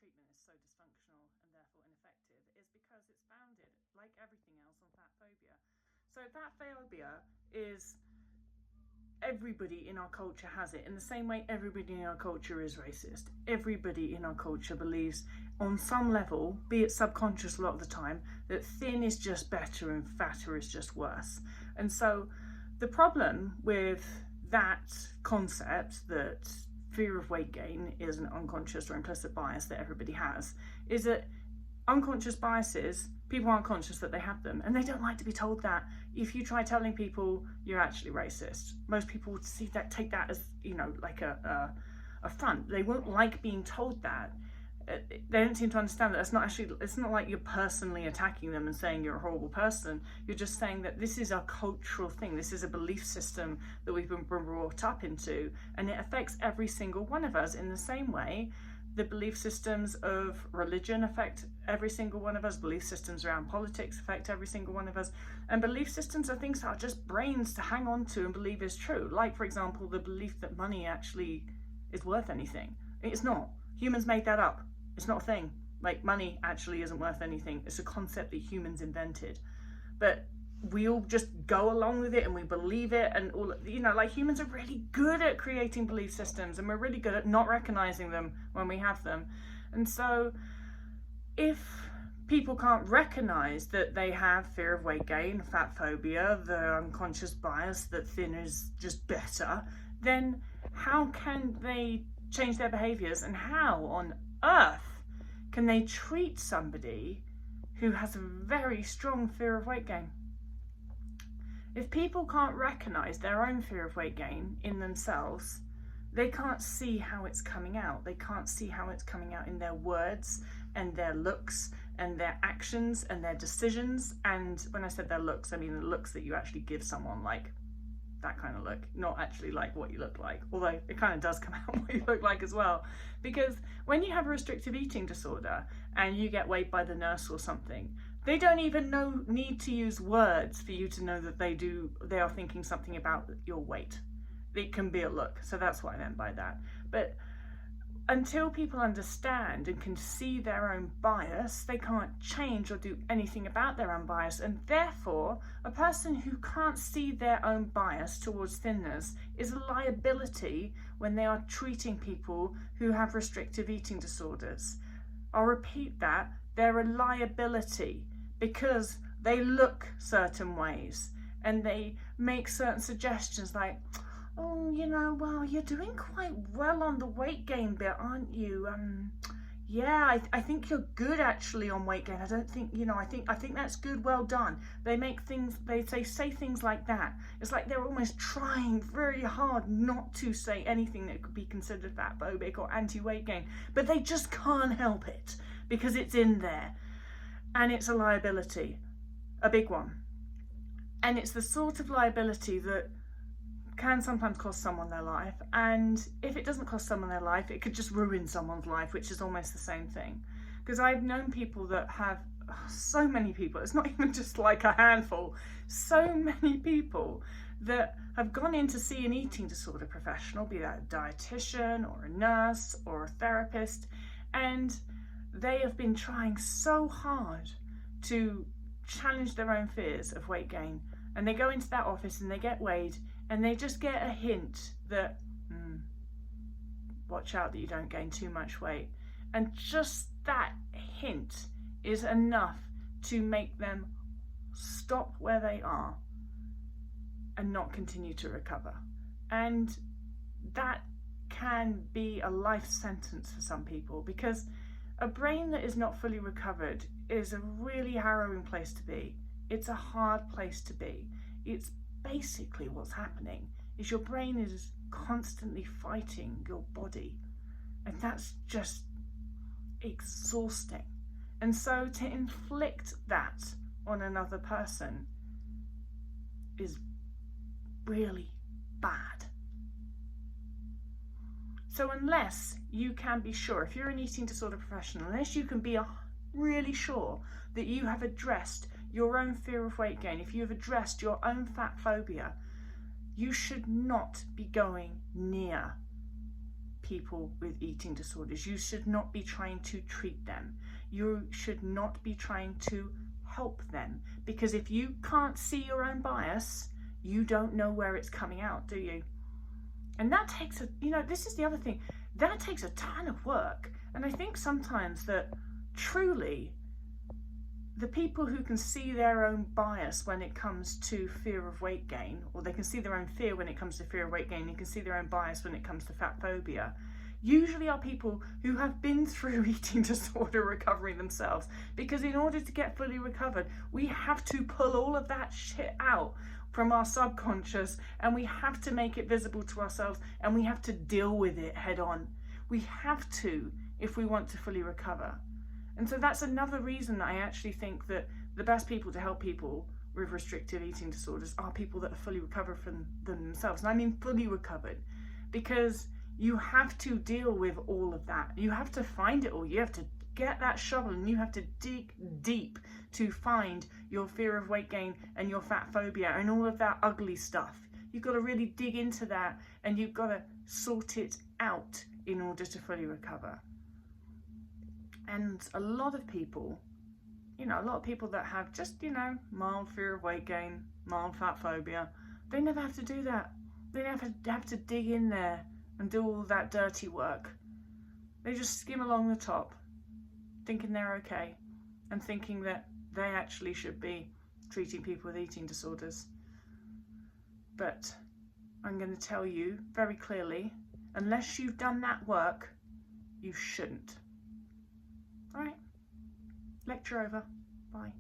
treatment is so dysfunctional and therefore ineffective is because it's founded, like everything else, on fatphobia. So fatphobia is, everybody in our culture has it, in the same way everybody in our culture is racist. Everybody in our culture believes on some level, be it subconscious a lot of the time, that thin is just better and fatter is just worse. And so the problem with that concept, that fear of weight gain is an unconscious or implicit bias that everybody has, is that unconscious biases, people aren't conscious that they have them, and they don't like to be told that. If you try telling people you're actually racist, most people would see that, take that as, you know, like a front. They won't like being told that. They don't seem to understand that it's not actually, it's not like you're personally attacking them and saying you're a horrible person. You're just saying that this is a cultural thing. This is a belief system that we've been brought up into, and it affects every single one of us in the same way the belief systems of religion affect every single one of us. Belief systems around politics affect every single one of us. And belief systems are things that are just brains to hang on to and believe is true. Like, for example, the belief that money actually is worth anything. It's not. Humans made that up. It's not a thing. Like, money actually isn't worth anything. It's a concept that humans invented. But we all just go along with it and we believe it, and all, you know, like, humans are really good at creating belief systems, and we're really good at not recognizing them when we have them. And so if people can't recognize that they have fear of weight gain, fat phobia, the unconscious bias that thin is just better, then how can they change their behaviors, and how on earth can they treat somebody who has a very strong fear of weight gain? If people can't recognize their own fear of weight gain in themselves, they can't see how it's coming out. They can't see how it's coming out in their words and their looks and their actions and their decisions. And when I said their looks, I mean the looks that you actually give someone, like that kind of look, not actually like what you look like, although it kind of does come out what you look like as well. Because when you have a restrictive eating disorder and you get weighed by the nurse or something, they don't even need to use words for you to know that they are thinking something about your weight. It can be a look. So that's what I meant by that. But until people understand and can see their own bias, they can't change or do anything about their own bias. And therefore, a person who can't see their own bias towards thinness is a liability when they are treating people who have restrictive eating disorders. I'll repeat that. They're a liability because they look certain ways and they make certain suggestions like, oh, you know, well, you're doing quite well on the weight gain bit, aren't you? Yeah, I think you're good actually on weight gain. I don't think, you know, I think that's good, well done. They make things, they say things like that. It's like they're almost trying very hard not to say anything that could be considered fatphobic or anti-weight gain, but they just can't help it because it's in there. And it's a liability, a big one. And it's the sort of liability that can sometimes cost someone their life. And if it doesn't cost someone their life, it could just ruin someone's life, which is almost the same thing. Because I've known people that have, so many people, it's not even just like a handful, so many people that have gone in to see an eating disorder professional, be that a dietitian or a nurse or a therapist, and they have been trying so hard to challenge their own fears of weight gain. And they go into that office and they get weighed and they just get a hint that, watch out that you don't gain too much weight. And just that hint is enough to make them stop where they are and not continue to recover. And that can be a life sentence for some people, because a brain that is not fully recovered is a really harrowing place to be. It's a hard place to be. It's basically what's happening is your brain is constantly fighting your body, and that's just exhausting. And so to inflict that on another person is really bad. So unless you can be sure, if you're an eating disorder professional, unless you can be really sure that you have addressed your own fear of weight gain, if you have addressed your own fat phobia, you should not be going near people with eating disorders. You should not be trying to treat them. You should not be trying to help them, because if you can't see your own bias, you don't know where it's coming out, do you? And that takes this is the other thing, that takes a ton of work. And I think sometimes that truly the people who can see their own bias when it comes to fear of weight gain, or they can see their own fear when it comes to fear of weight gain, and can see their own bias when it comes to fat phobia, usually are people who have been through eating disorder recovery themselves. Because in order to get fully recovered, we have to pull all of that shit out from our subconscious, and we have to make it visible to ourselves, and we have to deal with it head on. We have to, if we want to fully recover. And so that's another reason I actually think that the best people to help people with restrictive eating disorders are people that are fully recovered from them themselves. And I mean fully recovered, because you have to deal with all of that. You have to find it all. You have to get that shovel and you have to dig deep to find your fear of weight gain and your fat phobia and all of that ugly stuff. You've got to really dig into that, and you've got to sort it out in order to fully recover. And a lot of people, that have just, mild fear of weight gain, mild fat phobia, they never have to do that. They never have to dig in there and do all that dirty work. They just skim along the top, thinking they're okay, and thinking that they actually should be treating people with eating disorders. But I'm going to tell you very clearly, unless you've done that work, you shouldn't. All right, lecture over. Bye.